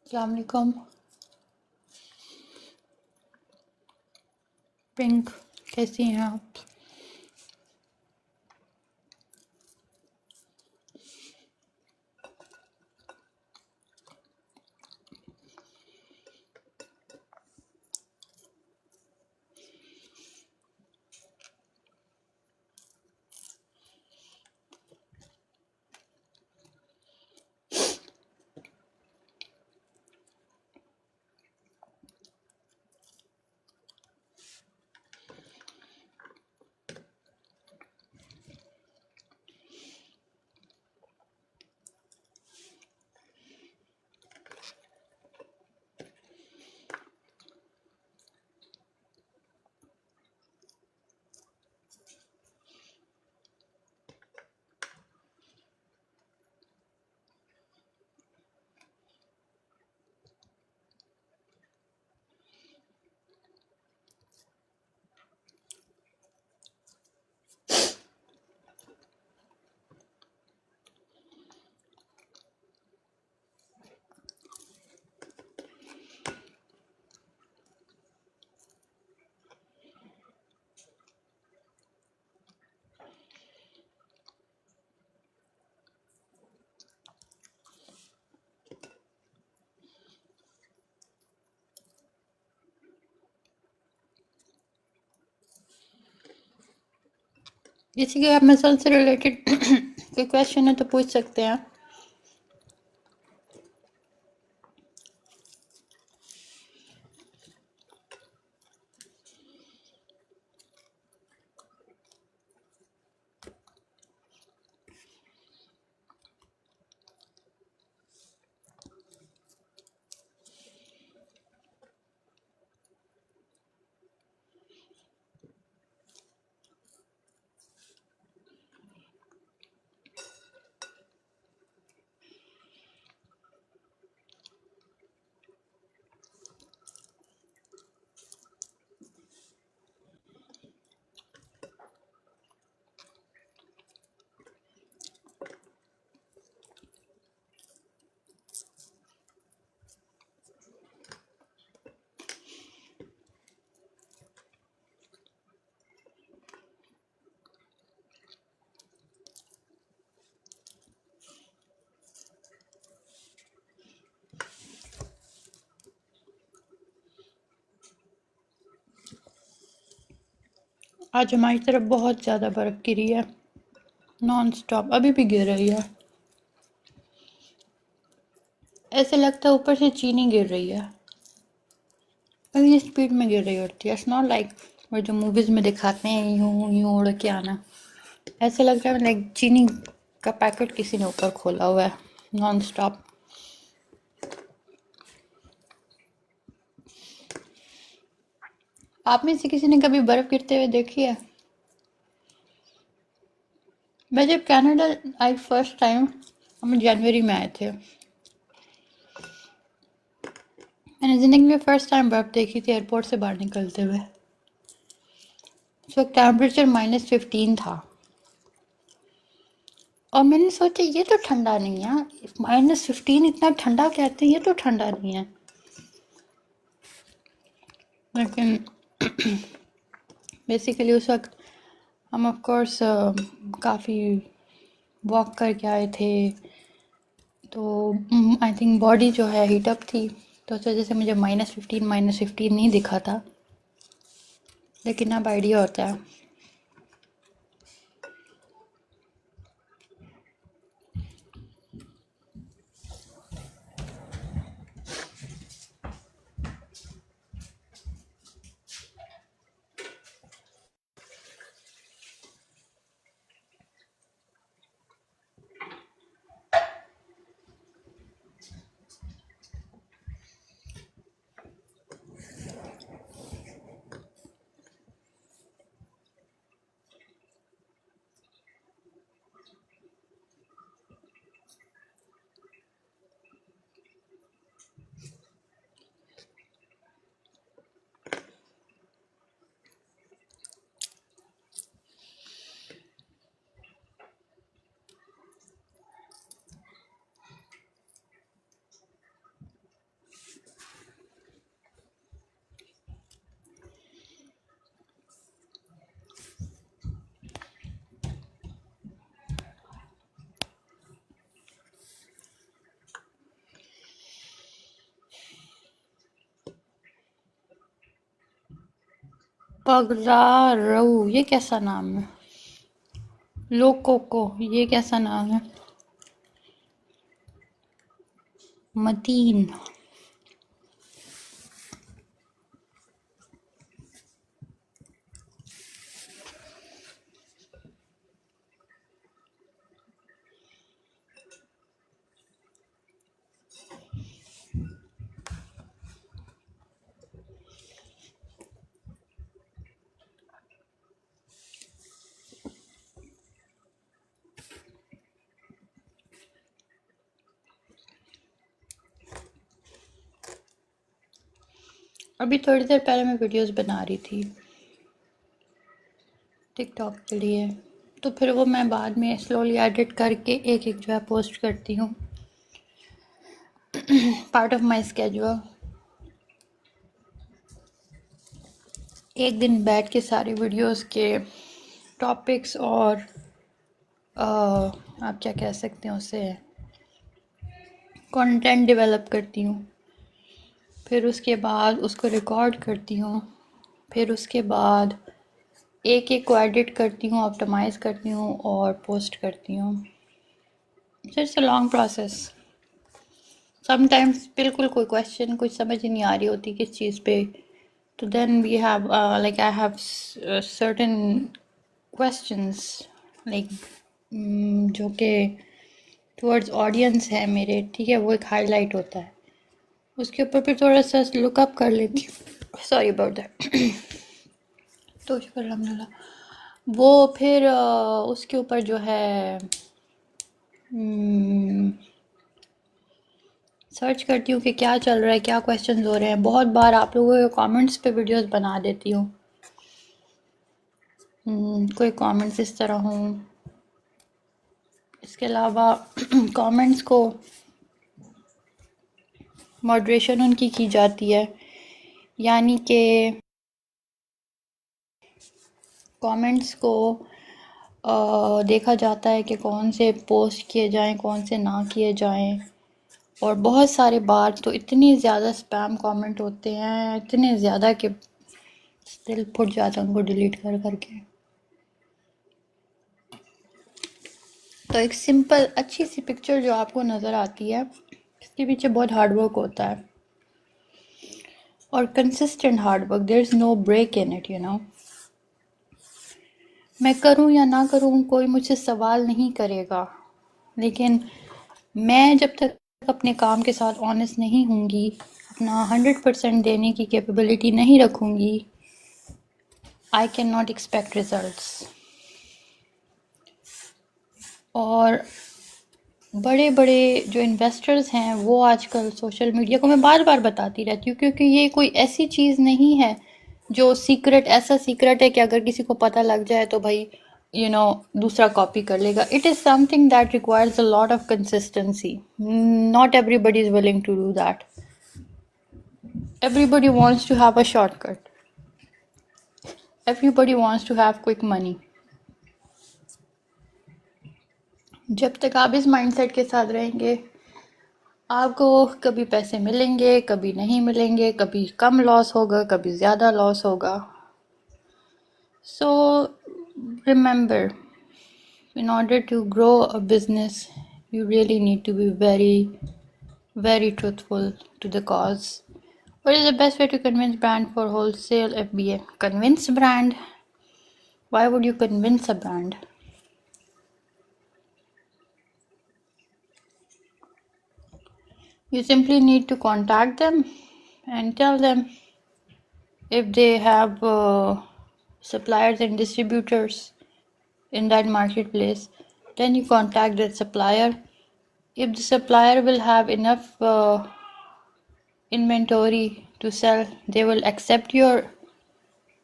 अस्सलाम वालेकुम। पिंक, कैसी हैं आप? किसी के आप मसल से रिलेटेड कोई क्वेश्चन है तो पूछ सकते हैं। आज हमारी तरफ बहुत ज़्यादा बर्फ़ गिरी है, नॉन स्टॉप, अभी भी गिर रही है। ऐसे लगता है ऊपर से चीनी गिर रही है, अभी स्पीड में गिर रही होती है। इट्स नॉट लाइक वो जो मूवीज़ में दिखाते हैं यूं यूं उड़ के आना। ऐसे लग रहा है लाइक चीनी का पैकेट किसी ने ऊपर खोला हुआ है, नॉन स्टॉप। आप में से किसी ने कभी बर्फ़ गिरते हुए देखी है? मैं जब कनाडा आई फर्स्ट टाइम, हम जनवरी में आए थे, मैंने ज़िंदगी में फ़र्स्ट टाइम बर्फ़ देखी थी एयरपोर्ट से बाहर निकलते हुए। उस वक्त टेम्परेचर -15 था और मैंने सोचा ये तो ठंडा नहीं है, -15 इतना ठंडा कहते हैं, ये तो ठंडा नहीं है। लेकिन बेसिकली उस वक्त हम ऑफ कोर्स काफ़ी वॉक करके आए थे, तो आई थिंक बॉडी जो है हीट अप थी, तो उस वजह से मुझे -15 नहीं दिखा था, लेकिन अब आइडिया होता है। पगला रऊ, ये कैसा नाम है? लोकोको, ये कैसा नाम है? मतीन। अभी थोड़ी देर पहले मैं वीडियोस बना रही थी टिकटॉक के लिए, तो फिर वो मैं बाद में स्लोली एडिट करके एक एक जो है पोस्ट करती हूँ, पार्ट ऑफ माई स्केड्यूल। एक दिन बैठ के सारी वीडियोस के टॉपिक्स और आप क्या कह सकते हैं उसे, कंटेंट डेवलप करती हूँ। फिर उसके बाद उसको रिकॉर्ड करती हूँ। फिर उसके बाद एक एक को एडिट करती हूँ, ऑप्टिमाइज करती हूँ और पोस्ट करती हूँ। It's a long process. Sometimes बिल्कुल कोई क्वेश्चन कुछ समझ ही नहीं आ रही होती किस चीज़ पे, तो then we have like I have certain questions like जो कि टुवर्ड्स ऑडियंस है मेरे, ठीक है, वो एक हाईलाइट होता है, उसके ऊपर फिर थोड़ा सा लुकअप कर लेती हूँ। Sorry about that. तो शुक्र अल्हम्दुलिल्लाह। वो फिर उसके ऊपर जो है सर्च करती हूँ कि क्या चल रहा है, क्या क्वेश्चंस हो रहे हैं। बहुत बार आप लोगों के कमेंट्स पे वीडियोस बना देती हूँ। कोई कमेंट्स इस तरह हों। इसके अलावा कमेंट्स को मॉडरेशन उनकी की जाती है, यानी कि कमेंट्स को देखा जाता है कि कौन से पोस्ट किए जाएं, कौन से ना किए जाएं। और बहुत सारे बार तो इतनी ज़्यादा स्पैम कमेंट होते हैं, इतने ज़्यादा कि दिल फुट जाता है उनको डिलीट कर करके। तो एक सिंपल अच्छी सी पिक्चर जो आपको नज़र आती है, इसके पीछे बहुत हार्ड वर्क होता है और consistent hard work. There is no break in it, you know. मैं करूं या ना करूं कोई मुझसे सवाल नहीं करेगा, लेकिन मैं जब तक अपने काम के साथ ऑनेस्ट नहीं होंगी, अपना 100% देने की कैपेबिलिटी नहीं रखूंगी, I can not expect results. और बड़े बड़े जो इन्वेस्टर्स हैं वो आजकल सोशल मीडिया को मैं बार बार बताती रहती हूँ, क्योंकि ये कोई ऐसी चीज़ नहीं है जो सीक्रेट, ऐसा सीक्रेट है कि अगर किसी को पता लग जाए तो भाई दूसरा कॉपी कर लेगा। It is something that requires a lot of consistency. Not everybody is willing to do that. Everybody wants to have a shortcut, everybody wants to have quick money. जब तक आप इस माइंडसेट के साथ रहेंगे, आपको कभी पैसे मिलेंगे, कभी नहीं मिलेंगे, कभी कम लॉस होगा, कभी ज़्यादा लॉस होगा। So remember, in order to grow a business, you really need to be very, very truthful to the cause. What is the best way to convince brand for wholesale FBA? Convince brand? Why would you convince a brand? You simply need to contact them and tell them if they have suppliers and distributors in that marketplace. Then you contact that supplier. If the supplier will have enough inventory to sell, they will accept your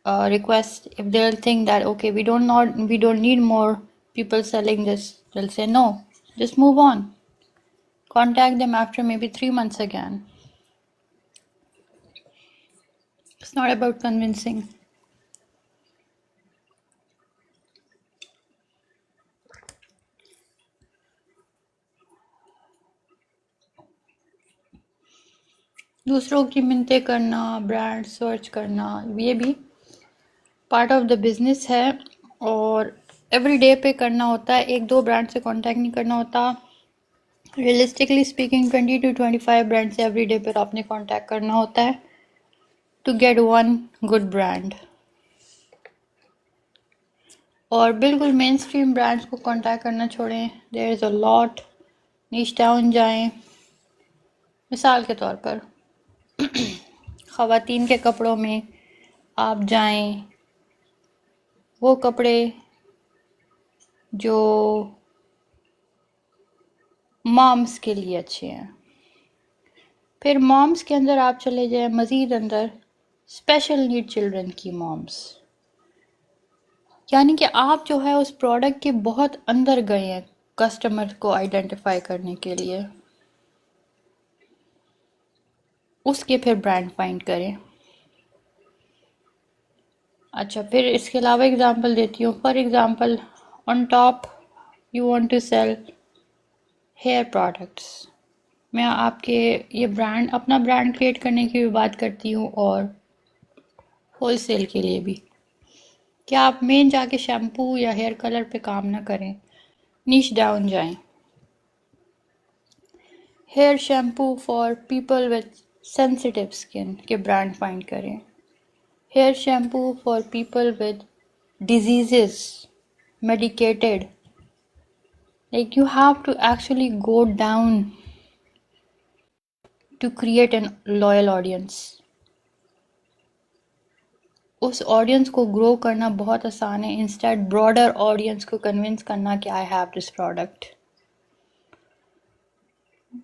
request. If they'll think that okay, we don't need more people selling this, they'll say no, just move on. Contact them after maybe 3 months again. It's not about convincing. दूसरों की मिन्नतें करना, brand search करना, ये भी part of the business है और every day पे करना होता है, एक दो ब्रांड से कांटेक्ट नहीं करना होता। रियलिस्टिकली स्पीकिंग 20 to 25 ब्रांड से एवरी डे पर आपने कांटेक्ट करना होता है to get one good brand. और बिल्कुल मेन स्ट्रीम ब्रांड्स को कांटेक्ट करना छोड़ें, there is a lot. Niche down जाएं। मिसाल के तौर पर ख़वातीन के कपड़ों में आप जाएं, वो कपड़े जो मॉम्स के लिए अच्छे हैं। फिर मॉम्स के अंदर आप चले जाएं मज़ीद अंदर, स्पेशल नीड चिल्ड्रन की मॉम्स। यानी कि आप जो है उस प्रोडक्ट के बहुत अंदर गए हैं कस्टमर को आइडेंटिफाई करने के लिए। उसके फिर ब्रांड फाइंड करें। अच्छा, फिर इसके अलावा एग्जांपल देती हूँ। For example, on top you want to sell hair products. मैं आपके ये ब्रांड, अपना ब्रांड क्रिएट करने की भी बात करती हूँ और होलसेल के लिए भी। क्या आप मेन जाके शैम्पू या हेयर कलर पे काम ना करें, नीश डाउन जाएं। Hair shampoo for people with sensitive skin के ब्रांड फाइंड करें। Hair shampoo for people with diseases, medicated. Like you have to actually go down to create an loyal audience. उस audience को grow करना बहुत आसान है, instead broader audience को convince करना कि आई हैव दिस प्रोडक्ट।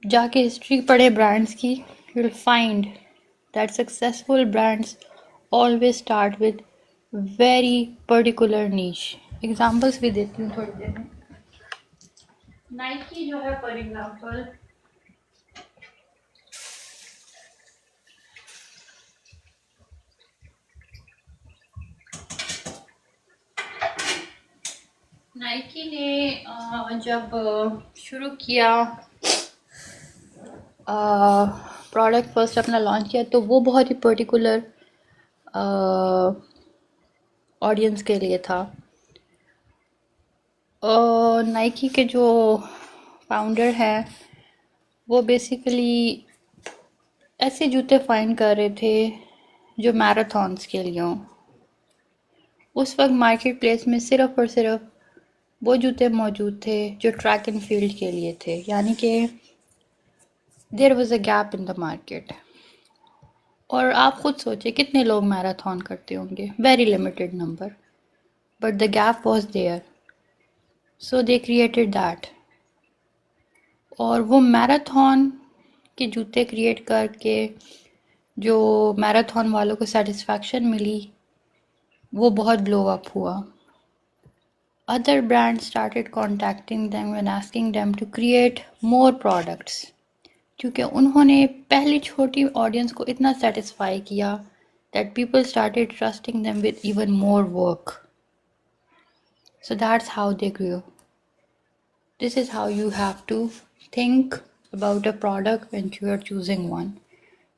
जाके हिस्ट्री पढ़े ब्रांड्स की, you will find that successful brands always start with very particular niche. Examples भी देती हूँ थोड़ी देर में। नाइकी जो है फॉर एग्जाम्पल, नाइकी ने जब शुरू किया प्रोडक्ट फर्स्ट अपना लॉन्च किया, तो वो बहुत ही पर्टिकुलर ऑडियंस के लिए था। नाइकी के जो फाउंडर हैं वो बेसिकली ऐसे जूते फाइंड कर रहे थे जो मैराथॉन्स के लिए हों। उस वक्त मार्केट प्लेस में सिर्फ और सिर्फ वो जूते मौजूद थे जो ट्रैक एंड फील्ड के लिए थे, यानी कि there was a gap in the market. और आप खुद सोचिए कितने लोग मैराथन करते होंगे, very limited number, but the gap was there, so they created that. और वो मैराथन के जूते क्रिएट करके जो मैराथन वालों को सेटिस्फैक्शन मिली, वो बहुत ब्लो अप हुआ। Other brands started contacting them and asking them to create more products, क्योंकि उन्होंने पहली छोटी ऑडियंस को इतना सेटिस्फाई किया that people started trusting them with even more work. So that's how they grew. This is how you have to think about a product when you are choosing one.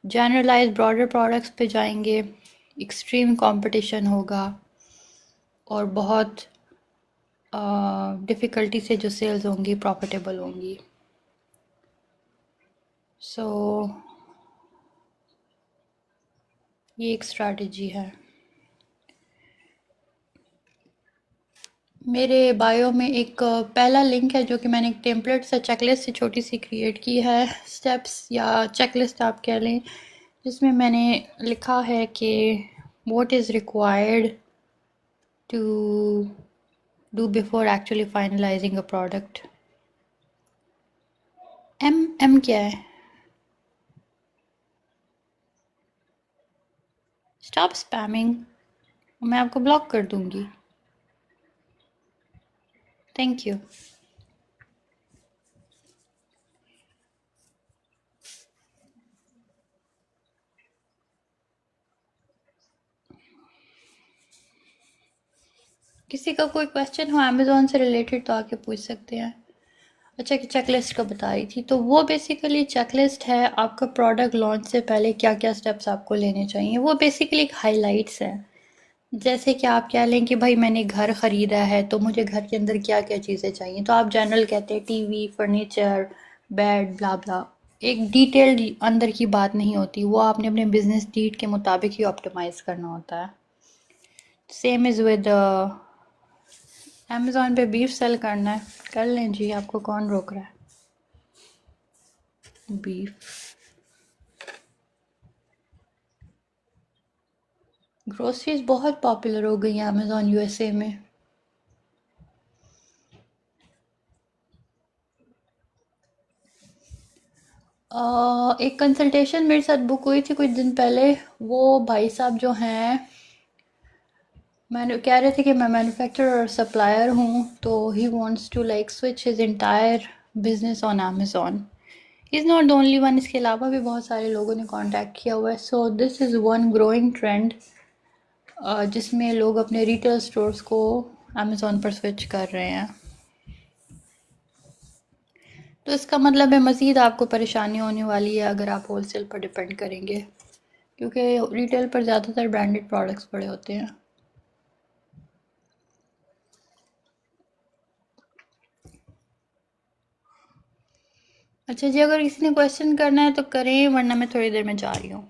Generalized broader products पे जाएंगे, extreme competition होगा और बहुत difficulty से जो sales होंगी profitable होंगी। सो ये एक स्ट्रैटेजी है। मेरे बायो में एक पहला लिंक है जो कि मैंने एक टेम्पलेट से चेकलिस्ट से छोटी सी क्रिएट की है, स्टेप्स या चेकलिस्ट आप कह लें, जिसमें मैंने लिखा है कि what is required to do before actually finalizing a product. M क्या है? Stop spamming. मैं आपको ब्लॉक कर दूंगी। Thank you. किसी का कोई क्वेश्चन हो अमेज़ॉन से रिलेटेड तो आके पूछ सकते हैं। अच्छा, कि चेकलिस्ट का बता रही थी, तो वो बेसिकली चेकलिस्ट है आपका प्रोडक्ट लॉन्च से पहले क्या क्या स्टेप्स आपको लेने चाहिए। वो बेसिकली हाइलाइट्स हैं जैसे कि आप कह लें कि भाई मैंने घर ख़रीदा है तो मुझे घर के अंदर क्या क्या चीज़ें चाहिए, तो आप जनरल कहते हैं टीवी, फर्नीचर, बेड, ब्ला ब्ला। एक डिटेल्ड अंदर की बात नहीं होती, वो आपने अपने बिजनेस नीड के मुताबिक ही ऑप्टिमाइज करना होता है। सेम इज़ विद अमेज़ॉन पे बीफ सेल करना है, कर लें जी, आपको कौन रोक रहा है। बीफ ग्रोसरीज बहुत पॉपुलर हो गई हैं अमेज़ॉन यूएसए में। एक कंसल्टेशन मेरे साथ बुक हुई थी कुछ दिन पहले। वो भाई साहब जो हैं, मैंने कह रहे थे कि मैं मैन्युफैक्चरर और सप्लायर हूँ, तो he wants to like switch his entire business on Amazon. Is not the only one, इसके अलावा भी बहुत सारे लोगों ने कांटेक्ट किया हुआ है। So this is one growing trend जिसमें लोग अपने रिटेल स्टोर्स को अमेज़ॉन पर स्विच कर रहे हैं। तो इसका मतलब है मज़ीद आपको परेशानी होने वाली है अगर आप होलसेल पर डिपेंड करेंगे, क्योंकि रिटेल पर ज़्यादातर ब्रांडेड प्रोडक्ट्स पड़े होते हैं। अच्छा जी, अगर किसी ने क्वेश्चन करना है तो करें, वरना मैं थोड़ी देर में जा रही हूँ।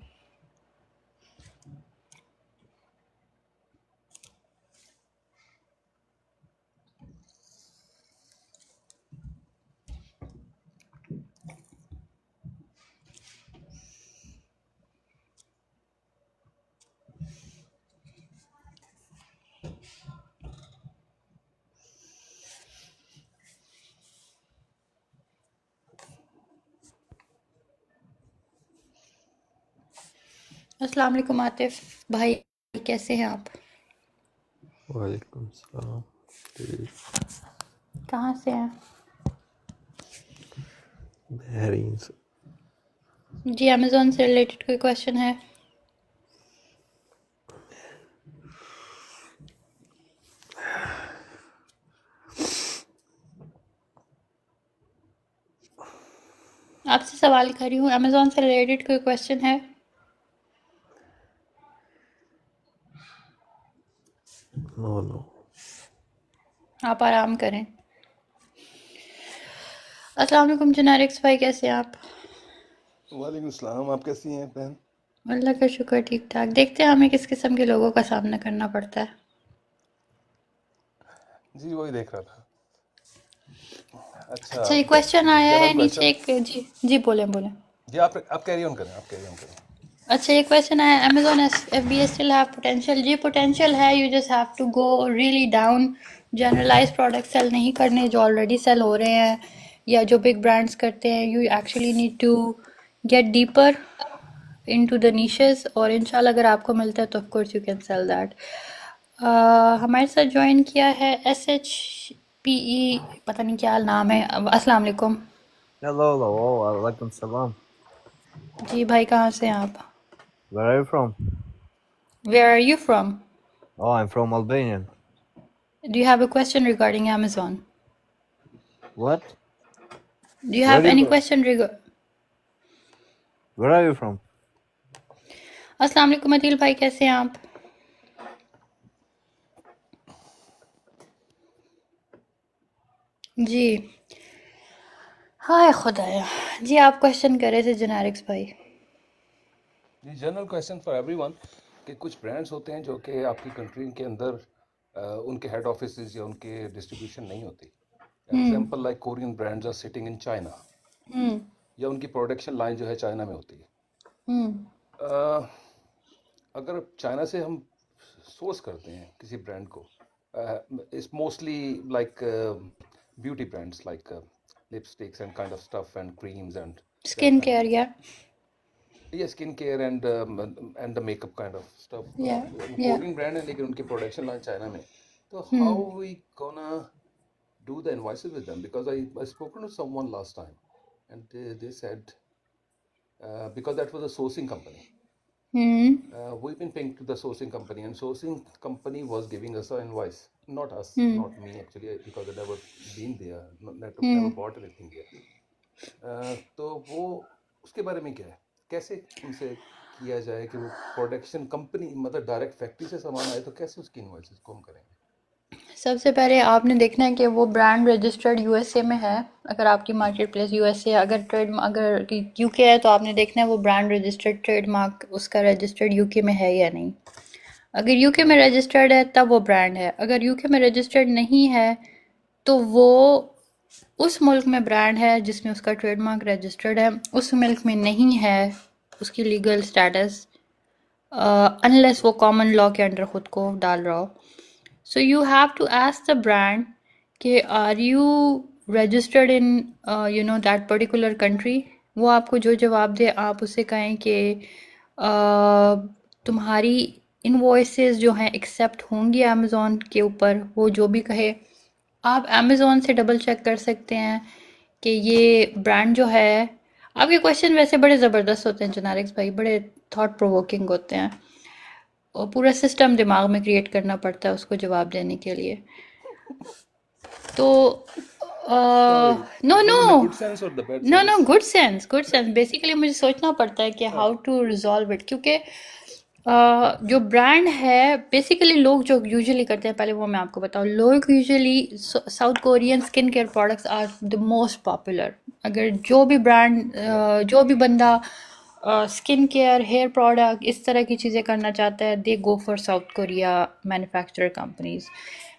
अस्सलाम वालेकुम आतिफ भाई, कैसे हैं आप? वालेकुम सलाम। ठीक। कहाँ से हैं? बहरीन से। जी, अमेज़ॉन से रिलेटेड कोई क्वेश्चन है? आपसे सवाल कर रही हूँ, अमेज़ॉन से रिलेटेड कोई क्वेश्चन है? No no. आप आराम करें। अस्सलाम वालेकुम जेनेरिक्स भाई, कैसे हैं आप? वालेकुम सलाम। आप कैसी हैं बहन? अल्लाह का शुक्र, ठीक ठाक। देखते हैं हमें किस किस्म के लोगों का सामना करना पड़ता है। जी वही देख रहा था। अच्छा, अच्छा, ये क्वेश्चन आया जनरल है नीचे क्वेश्चन। एक। जी जी, बोलें बोलें। जी आप कैरी ऑन करें, आप कैरी ऑन करें। अच्छा, ये क्वेश्चन है, Amazon F B S still have potential? जी पोटेंशियल है, you just have to go really down. Generalise product sale नहीं करने जो ऑलरेडी सेल हो रहे हैं या जो बिग ब्रांड्स करते हैं। You actually need to get deeper into the niches, और इंशाल्लाह अगर आपको मिलता है तो of course you can sell that. हमारे साथ ज्वाइन किया है SHPE, पता नहीं क्या नाम है। अस्सलाम वालेकुम। Hello, hello, alaikum salam. जी भाई, कहाँ से हैं आप? Where are you from? Where are you from? Oh, I'm from Albania. Do you have a question regarding Amazon? What? Do you Where have are you any from? question regard? Where are you from? अस्सलाम वालेकुम अदील भाई, कैसे हैं आप? जी, हाय खुदाया। जी, आप question कर रहे थे जेनेरिक्स भाई। जी जनरल क्वेश्चन फॉर एवरीवन कि कुछ ब्रांड्स होते हैं जो कि आपकी कंट्री के अंदर उनके हेड ऑफिस या उनके डिस्ट्रीब्यूशन नहीं होती। Example like Korean brands are sitting in China, hmm या उनकी प्रोडक्शन लाइन जो है चाइना में होती है। हम्म अ, अगर चाइना से हम सोर्स करते हैं किसी ब्रांड को, it's mostly like beauty brands like lipsticks and kind of stuff and creams and that skin kind care of, या ये skin care and the makeup kind of stuff. या या कोरियन ब्रांड है लेकिन उनकी प्रोडक्शन लाइन चाइना में। तो hmm how we gonna do the invoices with them? Because I spoken to someone last time and they said because that was a sourcing company. Hmm We've been paying to the sourcing company and sourcing company was giving us an invoice, not us, hmm not me actually, because I never been there, never hmm bought anything there. तो वो उसके बारे में क्या है, कैसे उनसे किया जाए कि वो प्रोडक्शन कंपनी मतलब डायरेक्ट फैक्ट्री से सामान आए, तो कैसे उसकी इन्वॉइसेस को हम करेंगे? सबसे पहले आपने देखना है कि वो ब्रांड रजिस्टर्ड यूएसए में है। अगर आपकी मार्केट प्लेस यूएसए, अगर यूके है तो आपने देखना है वो ब्रांड रजिस्टर्ड ट्रेडमार्क उसका रजिस्टर्ड यूके में है या नहीं। अगर यूके में रजिस्टर्ड है तब वो ब्रांड है। अगर यूके में रजिस्टर्ड नहीं है तो वो उस मुल्क में ब्रांड है जिसमें उसका ट्रेडमार्क रजिस्टर्ड है, उस मुल्क में नहीं है उसकी लीगल स्टेटस, अनलेस वो कॉमन लॉ के अंडर खुद को डाल रहा हो। So you have to ask the brand कि are you registered in that particular country। वो आपको जो जवाब दे आप उससे कहें कि तुम्हारी इनवॉइसेस जो हैं एक्सेप्ट होंगी अमेज़ॉन के ऊपर। वो जो भी कहे आप अमेज़ॉन से डबल चेक कर सकते हैं कि ये ब्रांड जो है। आपके क्वेश्चन वैसे बड़े ज़बरदस्त होते हैं जनारिक्स भाई, बड़े थॉट प्रोवोकिंग होते हैं और पूरा सिस्टम दिमाग में क्रिएट करना पड़ता है उसको जवाब देने के लिए। तो Sorry, no is it no in the good sense or the bad no no sense? Good sense, good sense. Basically मुझे सोचना पड़ता है कि हाउ टू रिजॉल्व इट, क्योंकि जो ब्रांड है बेसिकली लोग जो यूजुअली करते हैं, पहले वो मैं आपको बताऊँ। लोग usually South Korean skin care products are the most popular. अगर जो भी ब्रांड जो भी बंदा स्किन केयर, हेयर प्रोडक्ट, इस तरह की चीज़ें करना चाहता है, they go for South Korea manufacturer companies.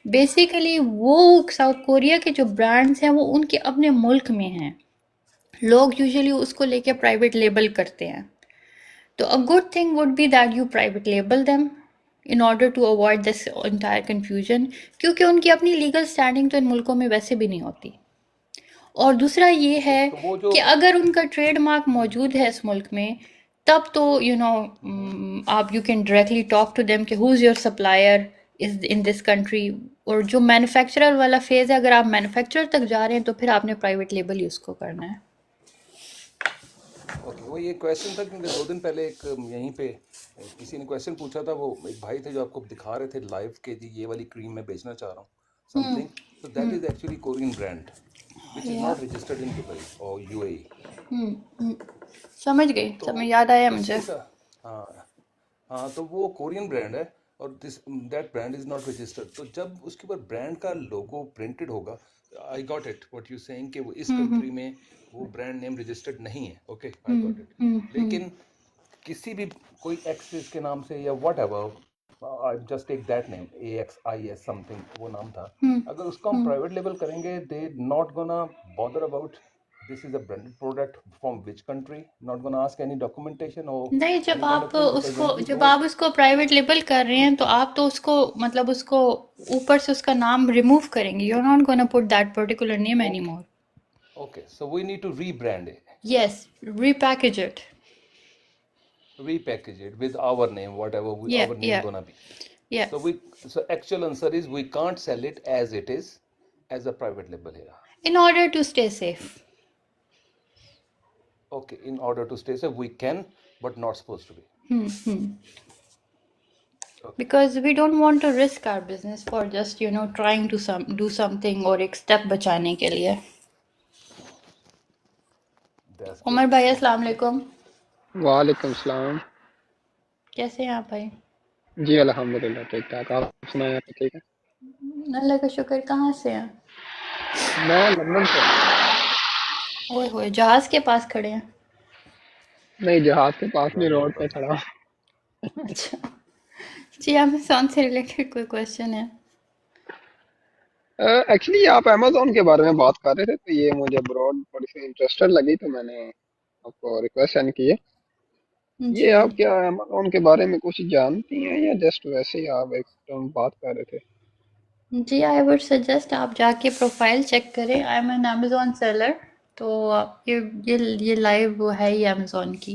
Basically वो साउथ कोरिया के जो ब्रांड्स हैं वो उनके अपने मुल्क में हैं। लोग यूजुअली उसको लेके प्राइवेट लेबल करते हैं। तो a good thing would be that you private label them in order to avoid this entire confusion, क्योंकि उनकी अपनी लीगल स्टैंडिंग तो इन मुल्कों में वैसे भी नहीं होती। और दूसरा ये है तो वो जो कि अगर उनका ट्रेडमार्क मौजूद है इस मुल्क में तब तो आप you can directly talk to them कि who is your supplier is in this country. और जो मैन्युफैक्चरर वाला फेज़ है, अगर आप मैन्युफैक्चरर तक जा रहे हैं तो फिर आपने प्राइवेट लेबल यूज़ को करना है। ओके, वो ये क्वेश्चन था क्योंकि 2 दिन पहले एक यहीं पे किसी ने क्वेश्चन पूछा था। वो एक भाई थे जो आपको दिखा रहे थे लाइव के जी ये वाली क्रीम मैं बेचना चाह रहा हूँ समथिंग, तो that is actually Korean brand which is या नॉट रजिस्टर्ड इन दुबई और यूएई। समझ गई, तो समय याद आया मुझे। उसके साथ हाँ हाँ, तो वो कोरियन ब्रांड है और this that brand is not registered. तो जब उसके ऊपर ब्रांड का लोगो प्रिंटेड होगा, आई got it what you saying कि वो इस कंट्री में वो ब्रांड नेम रजिस्टर्ड नहीं है। Okay, I got it. लेकिन किसी भी कोई एक्सिस के नाम से या whatever, I just take that name AXIS something वो नाम था, अगर उसको हम प्राइवेट लेवल करेंगे they not gonna bother about this is a branded product from which country, not gonna ask any documentation और नहीं, any kind of thing, because when we जब डोंट। आप उसको प्राइवेट लेबल कर रहे हैं तो आप तो उसको मतलब उसको ऊपर से उसका नाम रिमूव करेंगे। You are not gonna put that particular name any okay more. Okay, so we need to rebrand it, yes, repackage it. repackage it with our name, whatever या our name या gonna be. या So so actual answer is we can't sell it as it is as a private label here. In order to stay safe. Okay, in order to stay safe we can, but not supposed to be. Okay. Because we don't want to risk our business for just trying to do something और एक step बचाने के लिए। That's Umar good. भाई अस्सलाम वालेकुम, वालेकुम सलाम। कैसे हैं आप भाई? जी अल्हम्दुलिल्लाह ठीक ठाक। आप सुनाएं, आप ठीक है? अल्लाह का शुक्र। कहाँ से हैं? मैं लंदन से हूँ। ओए होए, जहाज के पास खड़े हैं। नहीं, जहाज के पास नहीं, Right, रोड पे right. खड़ा हूँ। अच्छा जी, अमेज़ॉन से रिलेटेड कोई क्वेश्चन है? एक्चुअली आप अमेजोन के बारे में बात कर रहे थे तो ये मुझे ब्रॉड थोड़ी सी इंटरेस्टेड लगी तो मैंने आपको रिक्वेस्ट सेंड की है। ये जी आप क्या अमेजोन के बारे में कुछ जानती हैं या जस्ट वैसे ही आप एक टर्म बात कर रहे थे? जी, आई वुड सजेस्ट आप जाके प्रोफाइल चेक करें। I am an Amazon seller. तो ये लाइव वो है ही अमेज़ॉन की।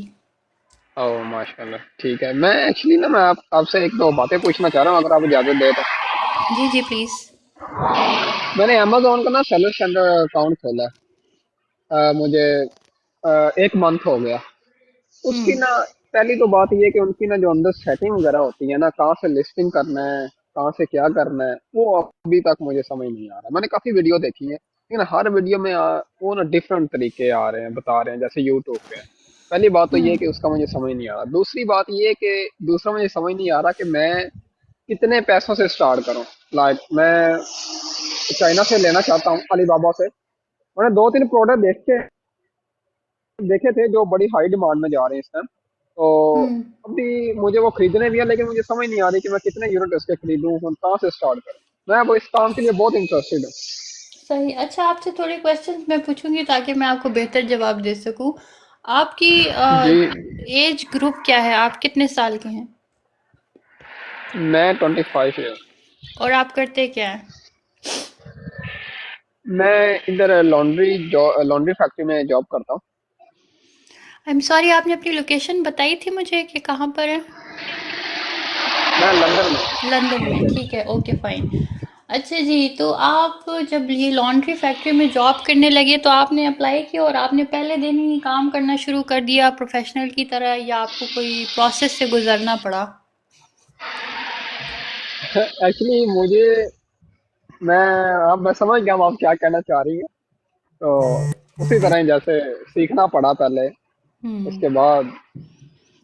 ओह माशाल्लाह, ठीक है। मैं एक्चुअली ना मैं आपसे एक दो बातें पूछना चाह रहा हूँ, अगर आप इजाज़त दें तो। जी जी प्लीज़। मैंने अमेजोन का ना सेलर सेंटर अकाउंट खोला है। मुझे 1 मंथ हो गया। उसकी ना पहली तो बात ये है कि उनकी ना जो अंदर सेटिंग वगैरह होती है ना, कहाँ से लिस्टिंग करना है, कहाँ से क्या करना है, वो अभी तक मुझे समझ नहीं आ रहा। मैंने काफ़ी वीडियो देखी है लेकिन हर वीडियो में वो ना डिफरेंट तरीके आ रहे हैं, बता रहे हैं, जैसे यूट्यूब पे है। पहली बात तो ये है हम्म कि उसका मुझे समझ नहीं आ रहा। दूसरी बात ये है कि दूसरा मुझे समझ नहीं आ रहा कि मैं कितने पैसों से स्टार्ट करूं। लाइक मैं चाइना से लेना चाहता हूं, अलीबाबा से। मैंने 2-3 प्रोडक्ट देखे थे जो बड़ी हाई डिमांड में जा रहे हैं इस टाइम। तो हम्म अभी मुझे वो खरीदने भी है, लेकिन मुझे समझ नहीं आ रही कि मैं कितने यूनिट उसके खरीदूं और कहाँ से स्टार्ट करूं। मैं वो इस काम के लिए बहुत इंटरेस्टेड हूँ। सही। अच्छा, आपसे थोड़े क्वेश्चंस मैं पूछूंगी ताकि मैं आपको बेहतर जवाब दे सकूं। आपकी जी, एज ग्रुप क्या है? आप कितने साल के हैं? मैं 25 ईयर। और आप करते क्या हैं? मैं इधर लॉन्ड्री फैक्ट्री में जॉब करता हूँ। आई एम सॉरी, आपने अपनी लोकेशन बताई थी मुझे कि कहाँ पर है? मैं लंदन में। लंदन में, ठीक है, ओके फाइन। अच्छा जी, तो आप जब ये लॉन्ड्री फैक्ट्री में जॉब करने लगे तो आपने अप्लाई किया और आपने पहले दिन ही काम करना शुरू कर दिया प्रोफेशनल की तरह, या आपको कोई प्रोसेस से गुजरना पड़ा? एक्चुअली मुझे मैं अब मैं समझ गया हूँ आप क्या कहना चाह रही हैं। तो उसी तरह ही जैसे सीखना पड़ा पहले, हम्म। उसके बाद तो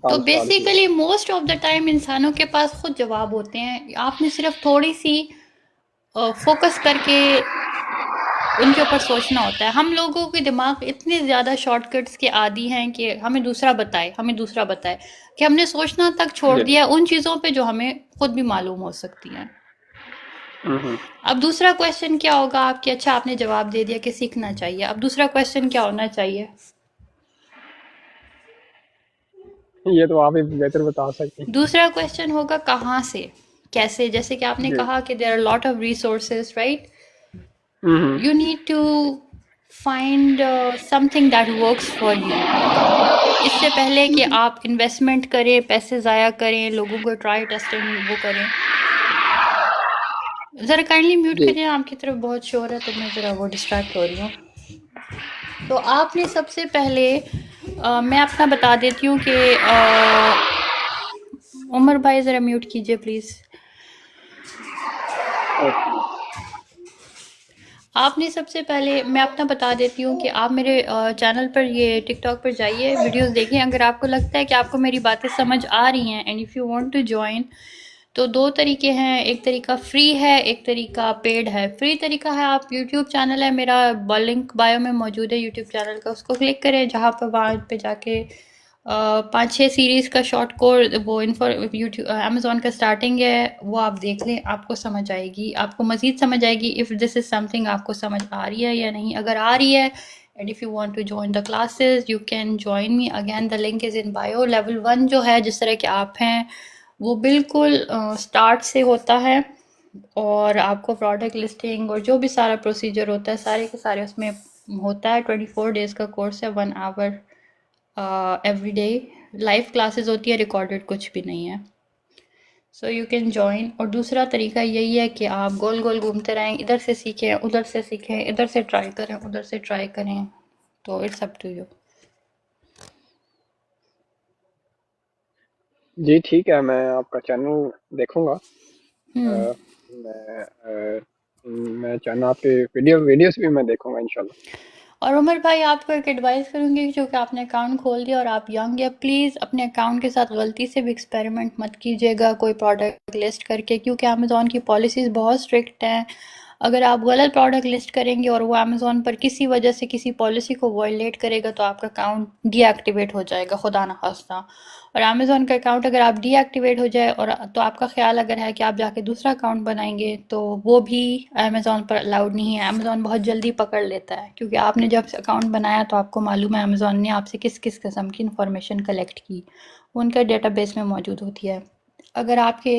काम स्टार्ट किया। Basically most of the time इंसानों के पास खुद जवाब होते हैं, आपने सिर्फ थोड़ी सी फोकस करके उनके ऊपर सोचना होता है। हम लोगों के दिमाग इतने ज़्यादा शॉर्टकट्स के आदी हैं कि हमें दूसरा बताए, हमें दूसरा बताए, कि हमने सोचना तक छोड़ जी। दिया है उन चीज़ों पे जो हमें खुद भी मालूम हो सकती हैं। हम्म। अब दूसरा क्वेश्चन क्या होगा आपके? अच्छा, आपने जवाब दे दिया कि सीखना चाहिए। अब दूसरा क्वेश्चन क्या होना चाहिए? ये तो आप ही बेहतर बता सकते हैं। दूसरा क्वेश्चन होगा कहाँ से, कैसे? जैसे कि आपने जी। कहा कि there are lot of resources, right? Hmm. You need to find something that works for you. इससे पहले कि आप इन्वेस्टमेंट करें, पैसे ज़ाया करें, लोगों को ट्राई टेस्टिंग वो करें। ज़रा काइंडली म्यूट जी। करिए, आपकी तरफ बहुत शोर है तो मैं ज़रा वो डिस्ट्रैक्ट हो रही हूँ। तो आपने सबसे पहले मैं अपना बता देती हूँ कि उमर भाई ज़रा म्यूट कीजिए प्लीज़। ओके। आपने सबसे पहले मैं अपना बता देती हूँ कि आप मेरे चैनल पर, ये टिकटॉक पर जाइए, वीडियोस देखें। अगर आपको लगता है कि आपको मेरी बातें समझ आ रही हैं and if you want to join, तो दो तरीके हैं। एक तरीका फ्री है, एक तरीका पेड है। फ्री तरीका है, आप यूट्यूब चैनल है मेरा, लिंक बायो में मौजूद है यूट्यूब चैनल का, उसको क्लिक करें, जहाँ पर वहाँ पे जाके 5-6 सीरीज़ का शॉर्ट कोर्स वो इन्फो यूट्यूब अमेज़ॉन का स्टार्टिंग है, वो आप देख लें, आपको समझ आएगी। आपको मज़ीद समझ आएगी इफ़ दिस इज़ समथिंग आपको समझ आ रही है या नहीं। अगर आ रही है and if you want to join the classes you can join me again, the link is in bio. Level 1 जो है, जिस तरह के आप हैं, वो बिल्कुल स्टार्ट से होता है और आपको प्रोडक्ट लिस्टिंग और जो भी सारा प्रोसीजर होता है सारे के सारे उसमें होता है। 24 डेज़ का कोर्स है, 1 hour every day. Live classes होती है, रिकॉर्डेड कुछ भी नहीं है। So you can join. और दूसरा तरीका यही है कि आप गोल गोल घूमते रहें, इधर से सीखें, उधर से सीखें, इधर से ट्राई करें, उधर से ट्राई करें। तो इट्स अप टू यू। जी ठीक है, मैं आपका चैनल देखूंगा। हम्म। अ, मैं चैनल आपके वीडियोस भी मैं देखूंगा इंशाल्लाह। और उमर भाई, आपको एक एडवाइस करूँगी, क्योंकि आपने अकाउंट खोल दिया और आप यंग है, प्लीज़ अपने अकाउंट के साथ गलती से भी एक्सपेरिमेंट मत कीजिएगा कोई प्रोडक्ट लिस्ट करके, क्योंकि अमेज़ॉन की पॉलिसीज़ बहुत स्ट्रिक्ट हैं। अगर आप गलत प्रोडक्ट लिस्ट करेंगे और वो अमेज़ॉन पर किसी वजह से किसी पॉलिसी को वायलेट करेगा तो आपका अकाउंट डीएक्टिवेट हो जाएगा, खुदा ना खास्ता। और अमेज़ॉन का अकाउंट अगर आप डीएक्टिवेट हो जाए और तो आपका ख्याल अगर है कि आप जाके दूसरा अकाउंट बनाएंगे, तो वो भी अमेज़ॉन पर अलाउड नहीं है। अमेज़ॉन बहुत जल्दी पकड़ लेता है, क्योंकि आपने जब अकाउंट बनाया तो आपको मालूम है अमेज़ॉन ने आपसे किस किस किस्म की इंफॉर्मेशन कलेक्ट की, वो उनका डेटाबेस में मौजूद होती है। अगर आपके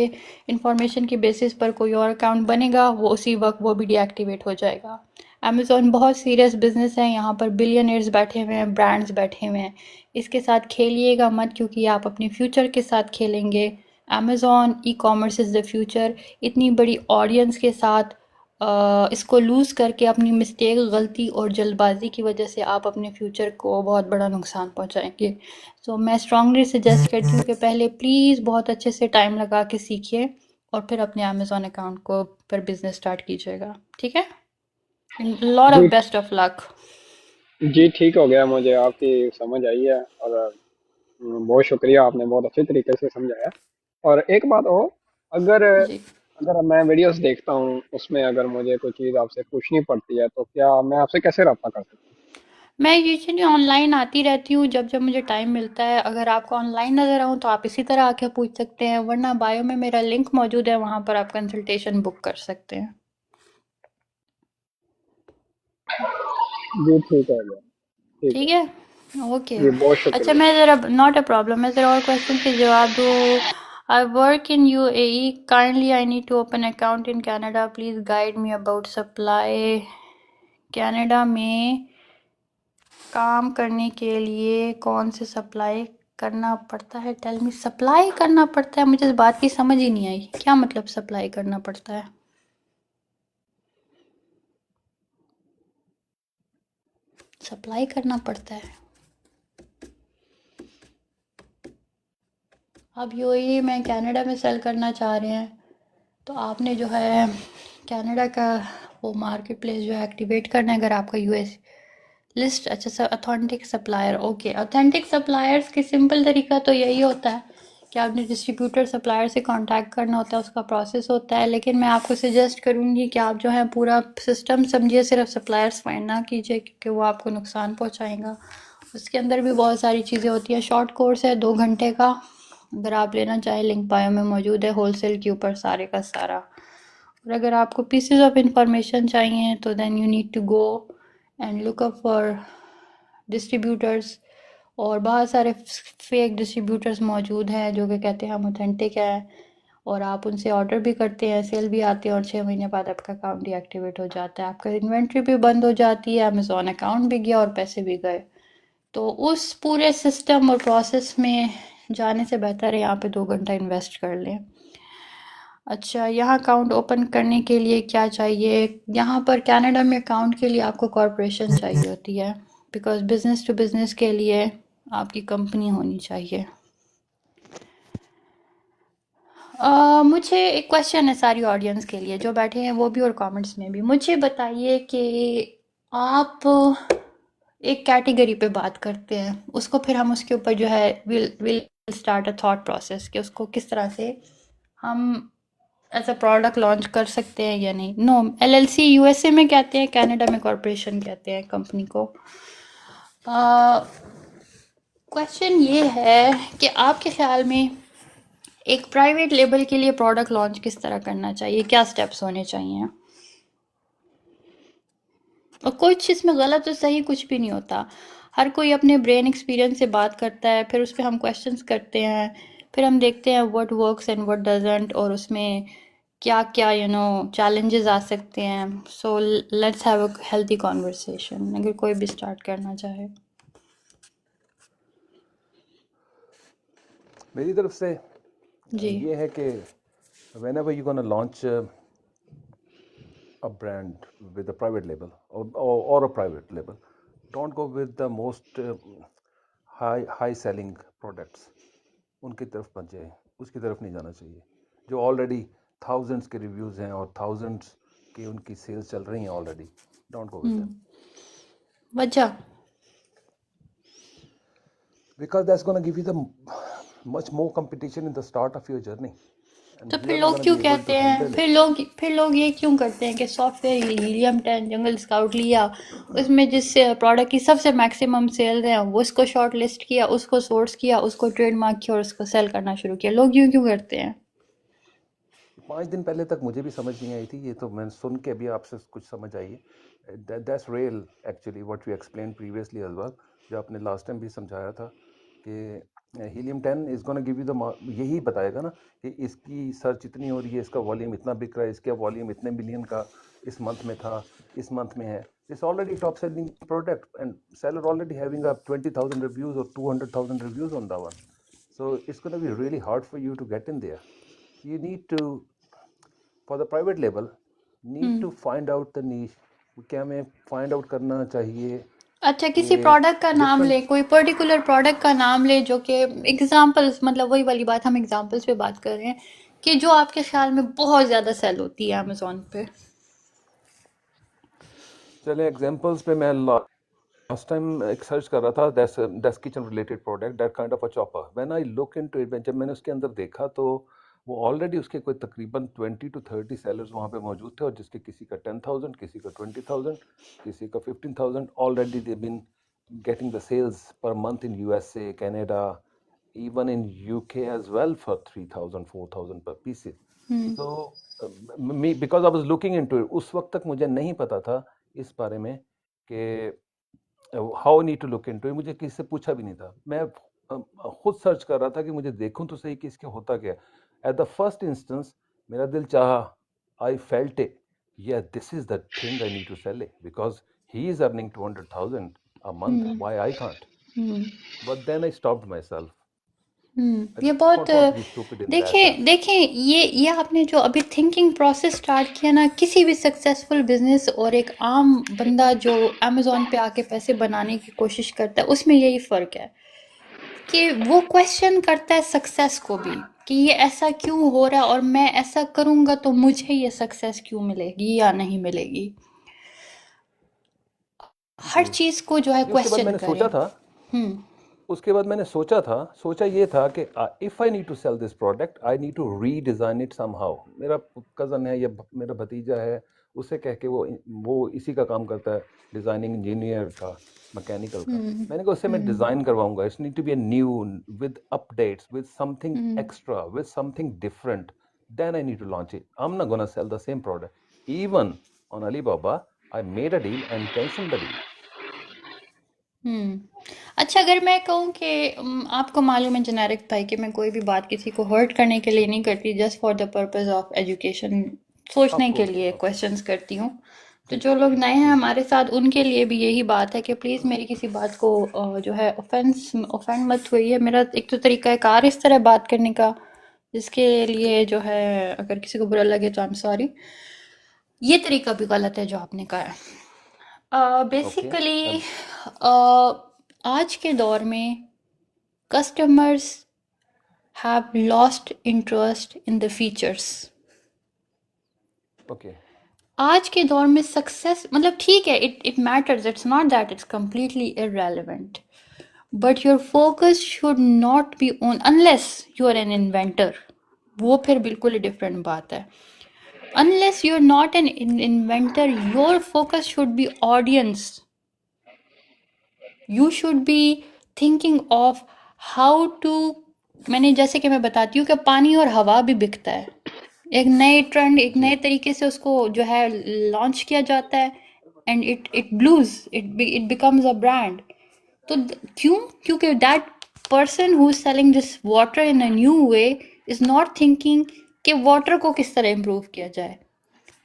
इंफॉर्मेशन के बेसिस पर कोई और अकाउंट बनेगा, वो उसी वक्त वो भी डीएक्टिवेट हो जाएगा। अमेज़ॉन बहुत सीरियस बिजनेस है, यहाँ पर बिलियनर्स बैठे हुए हैं, ब्रांड्स बैठे हुए हैं। इसके साथ खेलिएगा मत, क्योंकि आप अपने फ्यूचर के साथ खेलेंगे। Amazon e commerce is the future. इतनी बड़ी ऑडियंस के साथ इसको लूज़ करके अपनी मिस्टेक, गलती और जल्दबाजी की वजह से आप अपने फ्यूचर को बहुत बड़ा नुकसान पहुंचाएंगे। सो मैं स्ट्रांगली सजेस्ट करती हूँ कि पहले प्लीज़ बहुत अच्छे से टाइम लगा के सीखिए और फिर अपने अमेज़ॉन अकाउंट को पर बिज़नेस स्टार्ट कीजिएगा, ठीक है? लॉट जी ऑफ बेस्ट ऑफ लक। जी ठीक हो गया, मुझे आपकी समझ आई है। और बहुत शुक्रिया, आपने बहुत अच्छे तरीके से समझाया। और एक बात और, अगर जी। अगर मैं वीडियोस देखता हूँ, उसमें अगर मुझे कोई चीज़ आपसे पूछनी पड़ती है, तो क्या मैं आपसे कैसे रब्ता कर सकता मैं यूजुअली ऑनलाइन आती रहती हूँ जब जब मुझे टाइम मिलता है। अगर आपको ऑनलाइन नज़र आऊँ तो आप इसी तरह आके पूछ सकते हैं, वरना बायो में मेरा लिंक मौजूद है, वहाँ पर आप कंसल्टेशन बुक कर सकते हैं। हूँ? जी ठीक हो गया, ठीक है। ठीक है, ओके। जी बहुत अच्छा, शुक्रिया। मैं ज़रा, नॉट अ प्रॉब्लम, मैं ज़रा और क्वेश्चन के जवाब दूँ। I work in UAE, kindly I need to open account in Canada, please guide me about supply. Canada में काम करने के लिए कौन से सप्लाई करना पड़ता है? टेल मी, सप्लाई करना पड़ता है, मुझे इस बात की समझ ही नहीं आई, क्या मतलब सप्लाई करना पड़ता है? सप्लाई करना पड़ता है। अब यूएई में कनाडा में सेल करना चाह रहे हैं, तो आपने जो है कनाडा का वो मार्केट प्लेस जो है एक्टिवेट करना है। अगर आपका यूएस लिस्ट, अच्छा sir, authentic supplier, okay. Authentic suppliers की सिंपल तरीका तो यही होता है कि आपने डिस्ट्रीब्यूटर सप्लायर से कांटेक्ट करना होता है, उसका प्रोसेस होता है। लेकिन मैं आपको सजेस्ट करूँगी कि आप जो है पूरा सिस्टम समझिए, सिर्फ सप्लायर्स फाइंड ना कीजिए, क्योंकि वो आपको नुकसान पहुँचाएगा। उसके अंदर भी बहुत सारी चीज़ें होती हैं। शॉर्ट कोर्स है 2 घंटे का, अगर आप लेना चाहें लिंक बायो में मौजूद है, होलसेल के ऊपर सारे का सारा। और अगर आपको पीसेस ऑफ इंफॉर्मेशन चाहिए तो then you need to go and look up for distributors. और बहुत सारे फेक डिस्ट्रीब्यूटर्स मौजूद हैं जो कि कहते हैं हम ऑथेंटिक हैं, और आप उनसे ऑर्डर भी करते हैं, सेल भी आते हैं, और 6 महीने बाद आपका अकाउंट डीएक्टिवेट हो जाता है, आपका इन्वेंट्री भी बंद हो जाती है, अमेज़ॉन अकाउंट भी गया और पैसे भी गए। तो उस पूरे सिस्टम और प्रोसेस में जाने से बेहतर है यहाँ पे 2 घंटा इन्वेस्ट कर लें। अच्छा, यहाँ अकाउंट ओपन करने के लिए क्या चाहिए? यहाँ पर कनाडा में अकाउंट के लिए आपको कॉरपोरेशन चाहिए होती है, बिकॉज बिजनेस टू बिजनेस के लिए आपकी कंपनी होनी चाहिए। मुझे एक क्वेश्चन है सारी ऑडियंस के लिए जो बैठे हैं वो भी और कमेंट्स में भी। मुझे बताइए कि आप एक कैटेगरी पे बात करते हैं, उसको फिर हम उसके ऊपर जो है will start a thought process कि उसको किस तरह से हम एज अ प्रोडक्ट लॉन्च कर सकते हैं या नहीं। नो, एलएलसी यूएसए में कहते हैं, कनाडा में कॉरपोरेशन कहते हैं कंपनी को। क्वेश्चन ये है कि आपके ख्याल में एक प्राइवेट लेबल के लिए प्रोडक्ट लॉन्च किस तरह करना चाहिए, क्या स्टेप्स होने चाहिए? और कुछ इसमें गलत और सही कुछ भी नहीं होता, हर कोई अपने ब्रेन एक्सपीरियंस से बात करता है, फिर उस पर हम क्वेश्चंस करते हैं, फिर हम देखते हैं what works and what doesn't, और उसमें क्या क्या चैलेंजेस आ सकते हैं। So let's have a healthy conversation, अगर कोई भी स्टार्ट करना चाहे। मेरी तरफ से जी। ये है कि whenever you're going to launch a brand with a private label or a private label, don't go with the most high selling products. उनकी तरफ मत जाए, उसकी तरफ नहीं जाना चाहिए जो ऑलरेडी थाउजेंड्स के रिव्यूज हैं और थाउजेंड्स की उनकी सेल्स चल रही हैं already. Don't go with them वजह? because that's going to give you the much more competition in the start of your journey and तो you फिर are not लोग going to क्यों be able कहते to हैं, handle फिर it. लोग ये क्यों करते हैं कि सॉफ्टवेयर हीलियम 10 जंगल स्काउट लिया, उसमें जिस प्रोडक्ट की सबसे मैक्सिमम सेल है वो उसको शॉर्ट लिस्ट किया, उसको सोर्स किया, उसको ट्रेडमार्क किया और उसको सेल करना शुरू किया। लोग यूँ क्यों करते हैं? 5 दिन पहले तक मुझे भी समझ नहीं आई थी, ये तो मैंने सुन के अभी आपसे कुछ समझ आई है। That's real actually what we explain previously as well, जो आपने लास्ट टाइम भी समझाया था कि helium 10 is gonna give you the, यही बताएगा ना कि इसकी सर्च इतनी हो रही है, इसका वॉल्यूम इतना बिक रहा है, इसका वॉल्यूम इतने मिलियन का इस मंथ में था, इस मंथ में है। It's already top selling product and seller already having 20,000 reviews और 200,000 reviews on the one, so it's going to be really hard for you to get in there. You need to, for the private label, need to find out the niche. क्या हमें find out करना चाहिए अच्छा, किसी कि product का नाम ले, डिफरेंट, कोई पर्टिकुलर प्रोडक्ट का नाम ले जो कि एग्जांपल्स, मतलब वही वाली बात, हम एग्जांपल्स पे बात कर रहे हैं कि जो आपके ख्याल में बहुत ज़्यादा सेल होती है अमेज़ॉन पे। चले एग्जांपल्स पे मैं Last time एक सर्च कर रहा था that's kitchen related product that kind of a chopper. When I look into it, जब मैंने उसके अंदर देखा तो वो ऑलरेडी उसके कोई तकरीबन 20 to 30 सेलर्स वहाँ पे मौजूद थे और जिसके किसी का 10,000, किसी का 20,000, किसी का 15,000. Already they've been getting the sales per month in USA, Canada, even in UK as well for 3,000, 4,000 per pieces. So me because I was looking into it, उस वक्त तक मुझे नहीं पता था इस बारे में कि how need to look into, मुझे किसी से पूछा भी नहीं था. मैं खुद सर्च कर रहा था कि मुझे देखूं तो सही कि इसके होता क्या. एट द फर्स्ट इंस्टेंस मेरा दिल चाहा, I felt it, yeah this is the thing I need to sell it because he is earning 200,000 a month, why I can't? But then I stopped myself. I ये बहुत thought not to be stupid in that देखिए sense. देखिए ये आपने जो अभी thinking process start किया ना, किसी भी सक्सेसफुल बिजनेस और एक आम बंदा जो अमेज़ॉन पे आके पैसे बनाने की कोशिश करता है, उसमें यही फ़र्क है कि वो क्वेश्चन करता है सक्सेस को भी कि ये ऐसा क्यों हो रहा है और मैं ऐसा करूँगा तो मुझे ये सक्सेस क्यों मिलेगी या नहीं मिलेगी. हर चीज़ को जो है नहीं, उसके बाद क्वेश्चन मैंने सोचा करें. था उसके बाद मैंने सोचा ये था कि if I need to sell this product I need to redesign it somehow. मेरा कज़न है या मेरा भतीजा है, उससे कह के वो इसी का काम करता है, डिज़ाइनिंग इंजीनियर का, मैकेनिकल का. मैंने कहा उससे मैं डिज़ाइन करवाऊंगा. It's need to be a new with updates, with something extra, with something different. Then I need to launch it. I am not gonna sell the same product. Even on Alibaba I made a deal and cancelled the deal. अच्छा, अगर मैं कहूँ कि आपको मालूम है generic भाई कि मैं कोई भी बात किसी को हर्ट करने के लिए नहीं करती, just for the purpose of education, सोचने के लिए क्वेश्चंस करती हूँ. तो जो लोग नए हैं हमारे साथ, उनके लिए भी यही बात है कि प्लीज़ मेरी किसी बात को जो है ऑफेंड मत हुई. मेरा एक तो तरीक़ाकार इस तरह बात करने का, जिसके लिए जो है अगर किसी को बुरा लगे तो आई एम सॉरी. ये तरीका भी गलत है जो आपने कहा है. बेसिकली आज के दौर में customers have lost interest in the features. Okay. आज के दौर में सक्सेस मतलब ठीक है, it matters, it's not that it's completely irrelevant, but your focus should not be on, unless you are an inventor, वो फिर बिल्कुल डिफरेंट बात है. Unless you're not an inventor, your focus should be audience. You should be thinking of how to, मैंने जैसे कि मैं बताती हूँ कि पानी और हवा भी बिकता है. एक नए ट्रेंड, एक नए तरीके से उसको जो है लॉन्च किया जाता है and it blues, it becomes a brand. तो क्यों? क्योंकि that person who is selling this water in a new way is not thinking कि वाटर को किस तरह इम्प्रूव किया जाए.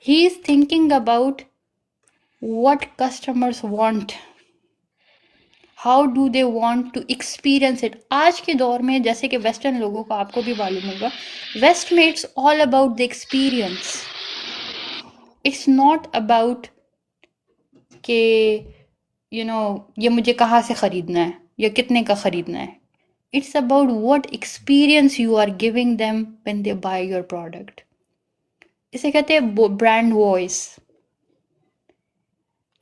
He is thinking about what customers want. How do they want to experience it? आज के दौर में जैसे कि वेस्टर्न लोगों को, आपको भी मालूम होगा, वेस्ट में it's all about the experience. It's not about कि ये मुझे कहाँ से ख़रीदना है या कितने का ख़रीदना है. It's about what experience you are giving them when they buy your product. इसे कहते हैं ब्रांड वॉइस.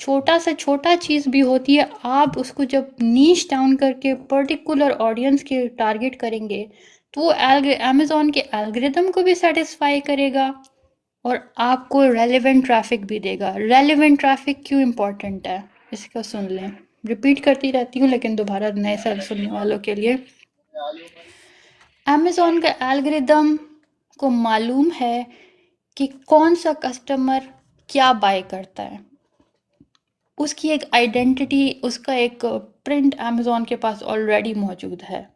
छोटा से छोटा चीज़ भी होती है, आप उसको जब नीश डाउन करके पर्टिकुलर ऑडियंस के टारगेट करेंगे तो वो अमेज़ॉन के एल्गोरिथम को भी सेटिस्फाई करेगा और आपको रेलेवेंट ट्रैफिक भी देगा. रेलेवेंट ट्रैफिक क्यों इम्पोर्टेंट है, इसको सुन लें. रिपीट करती रहती हूँ लेकिन दोबारा नए साल सुनने वालों के लिए, अमेज़ॉन का एल्गोरिथम को मालूम है कि कौन सा कस्टमर क्या बाय करता है. उसकी एक आइडेंटिटी, उसका एक प्रिंट अमेज़ॉन के पास ऑलरेडी मौजूद है.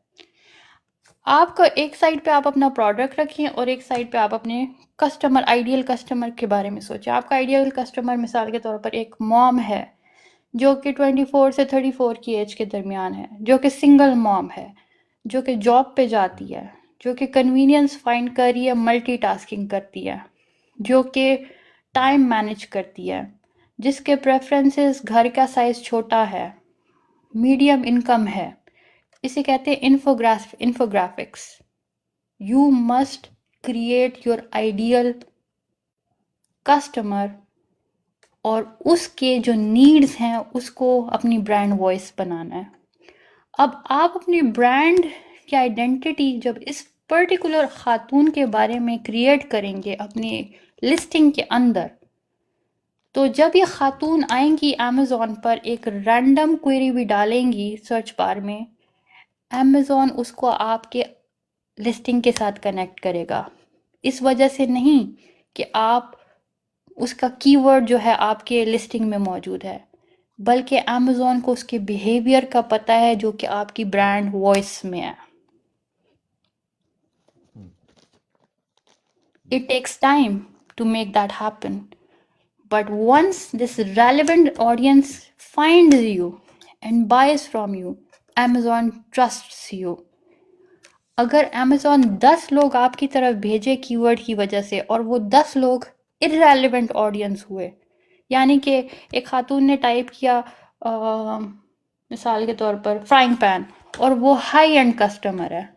आपका एक साइड पे आप अपना प्रोडक्ट रखें और एक साइड पे आप अपने कस्टमर, आइडियल कस्टमर के बारे में सोचें. आपका आइडियल कस्टमर मिसाल के तौर पर एक मॉम है जो कि 24 से 34 की एज के दरमियान है, जो कि सिंगल मॉम है, जो कि जॉब पे जाती है, जो कि कन्वीनियंस फाइंड कर रही है, मल्टीटास्किंग करती है, जो कि टाइम मैनेज करती है, जिसके प्रेफरेंसेस घर का साइज़ छोटा है, मीडियम इनकम है. इसे कहते हैं infographics. You must create your ideal customer और उसके जो नीड्स हैं उसको अपनी ब्रांड वॉइस बनाना है। अब आप अपनी ब्रांड की आइडेंटिटी जब इस पर्टिकुलर खातून के बारे में क्रिएट करेंगे अपनी लिस्टिंग के अंदर, तो जब ये खातून आएंगी अमेज़ॉन पर, एक रैंडम क्वेरी भी डालेंगी सर्च बार में, अमेज़ॉन उसको आपके लिस्टिंग के साथ कनेक्ट करेगा। इस वजह से नहीं कि आप उसका कीवर्ड जो है आपके लिस्टिंग में मौजूद है, बल्कि अमेज़ॉन को उसके बिहेवियर का पता है जो कि आपकी ब्रांड वॉइस में है। It takes time to make that happen. But once this relevant audience finds you and buys from you, Amazon trusts you. अगर Amazon 10 लोग आपकी तरफ भेजे कीवर्ड की वजह से और वो 10 लोग irrelevant ऑडियंस हुए, यानी कि एक खातून ने टाइप किया मिसाल के तौर पर फ्राइंग पैन, और वो हाई एंड कस्टमर है,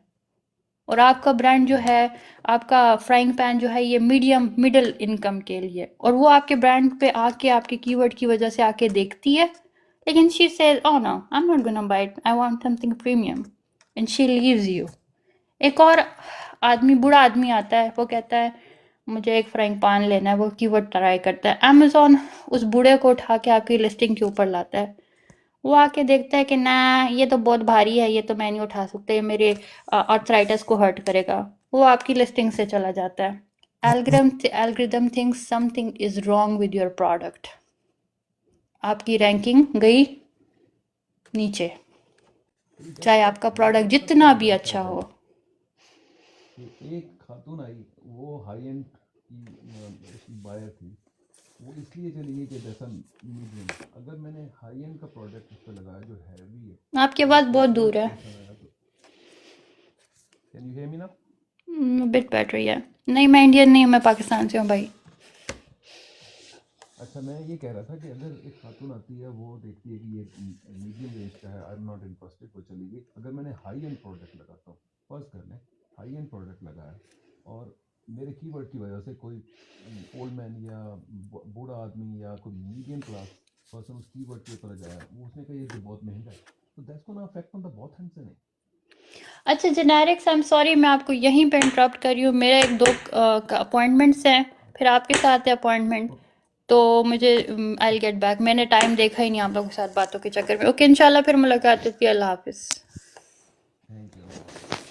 और आपका ब्रांड जो है, आपका फ्राइंग पैन जो है ये मिडिल इनकम के लिए, और वो आपके ब्रांड पे आके आपके कीवर्ड की वजह से आके देखती है, लेकिन she says oh no I am not gonna buy it, I want something premium, and she leaves you. एक और आदमी, बूढ़ा आदमी आता है, वो कहता है मुझे एक फ्राइंग पैन लेना है, वो कीवर्ड ट्राई करता है, अमेज़ॉन उस बूढ़े को उठा के आपकी लिस्टिंग के ऊपर लाता है, वो आके देखता है कि ना ये तो बहुत भारी है, ये तो मैं नहीं उठा सकता, ये मेरे आर्थराइटिस को हर्ट करेगा, वो आपकी लिस्टिंग से चला जाता है। Algorithm thinks something is wrong with your product, आपकी रैंकिंग गई नीचे, चाहे आपका प्रोडक्ट जितना भी अच्छा हो। कि एक खातून आई, वो हाई एंड की बायर थी, वो इसलिए चली गई कि जैसा मीडियम, अगर मैंने हाई एंड का प्रोडक्ट उस पर लगाया जो हैवी है, आपकी आवाज़ बहुत दूर है। Can you hear me now? Bit better है। नहीं, मैं इंडियन नहीं हूँ, मैं पाकिस्तान से हूँ भाई। अच्छा, मैं ये कह रहा था कि अगर एक खातून आती है, वो देखती है कि ये मीडियम रेंज का है, आई एम नॉट इंटरेस्टेड, वो चली गई। अगर मैंने हाई एंड प्रोडक्ट लगाता हूँ, फर्स्ट कर लें, हाई एंड प्रोडक्ट लगाया और मेरे कीवर्ड की वजह से कोई ओल्ड मैन या बूढ़ा आदमी या कोई मीडियम क्लास पर्सन उस कीवर्ड के ऊपर जाया, वो उसने कहा ये तो बहुत महंगा है, तो that's gonna affect on the both hands नहीं। अच्छा जेनेरिक्स, आई एम सॉरी, मैं आपको यहीं पे इंटरप्ट कर रही हूँ, मेरे एक दो अपॉइंटमेंट्स हैं, फिर आपके साथ है अपॉइंटमेंट, तो मुझे आई विल गेट बैक, मैंने टाइम देखा ही नहीं आप लोगों के साथ बातों के चक्कर में। ओके, इंशाल्लाह फिर मुलाकात होती है। अल्लाह हाफिज़। Thank you.